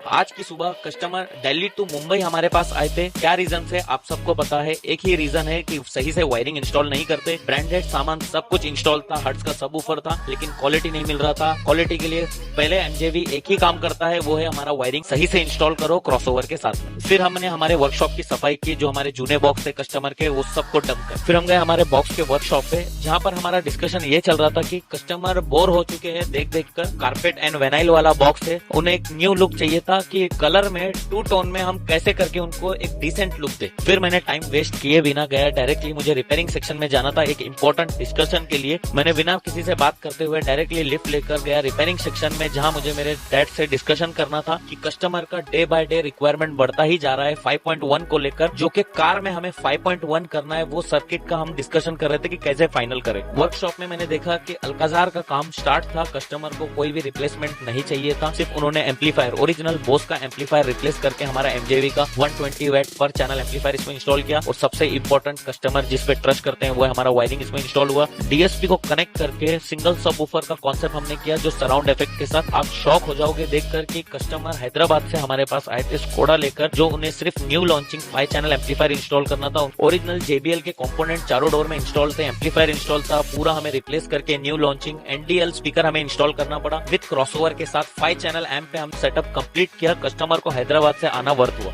आज की सुबह कस्टमर दिल्ली टू मुंबई हमारे पास आए थे। क्या रीजन से आप सबको पता है, एक ही रीजन है कि सही से वायरिंग इंस्टॉल नहीं करते। ब्रांडेड सामान सब कुछ इंस्टॉल था, हर्ट्ज का सब ऊपर था, लेकिन क्वालिटी नहीं मिल रहा था। क्वालिटी के लिए पहले एमजेवी एक ही काम करता है, वो है हमारा वायरिंग सही से इंस्टॉल करो क्रॉसओवर के साथ में। फिर हमने हमारे वर्कशॉप की सफाई की, जो हमारे जूने बॉक्स थे कस्टमर के, वो सबको डंप कर फिर हम गए हमारे बॉक्स के वर्कशॉप पे, जहाँ पर हमारा डिस्कशन ये चल रहा था कि कस्टमर बोर हो चुके हैं देख देख कर। कारपेट एंड वेनाइल वाला बॉक्स है, उन्हें एक न्यू लुक चाहिए था कि कलर में टू टोन में हम कैसे करके उनको एक डिसेंट लुक दे। फिर मैंने टाइम वेस्ट किए बिना गया डायरेक्टली, मुझे रिपेयरिंग सेक्शन में जाना था एक इंपॉर्टेंट डिस्कशन के लिए। मैंने बिना किसी से बात करते हुए डायरेक्टली लिफ्ट लेकर गया रिपेयरिंग सेक्शन में, जहां मुझे मेरे डैड से डिस्कशन करना था कि कस्टमर का डे बाय डे रिक्वायरमेंट बढ़ता ही जा रहा है 5.1 को लेकर, जो कि कार में हमें 5.1 करना है। वो सर्किट का हम डिस्कशन कर रहे थे कि कैसे फाइनल करें। वर्कशॉप में मैंने देखा कि अल्काजार का काम स्टार्ट था, कस्टमर को कोई भी रिप्लेसमेंट नहीं चाहिए था, सिर्फ उन्होंने एम्पलीफायर ओरिजिनल बोस का एम्पलीफायर रिप्लेस करके हमारा एमजेवी का 120 वैट पर चैनल एम्पलीफायर इसमें इंस्टॉल किया। और सबसे इंपॉर्टेंट, कस्टमर जिस पे ट्रस्ट करते हैं वो है हमारा वायरिंग इसमें इंस्टॉल हुआ। डीएसपी को कनेक्ट करके सिंगल सबवूफर का कॉन्सेप्ट हमने किया, जो सराउंड इफेक्ट के साथ। आप शॉक हो जाओगे देखकर कि कस्टमर हैदराबाद से हमारे पास आए थे स्कोडा लेकर, जो उन्हें सिर्फ new launching 5 channel amplifier install करना था। ओरिजिनल जेबीएल के कंपोनेंट चारों डोर में इंस्टॉल थे, एम्पलीफायर इंस्टॉल था, पूरा हमें रिप्लेस करके न्यू लॉन्चिंग एनडीएल स्पीकर हमें इंस्टॉल करना पड़ा। विद क्रॉसओवर के साथ 5 चैनल एम्प पे हम सेटअप कंप्लीट किया। कस्टमर को हैदराबाद से आना वर्थ हुआ।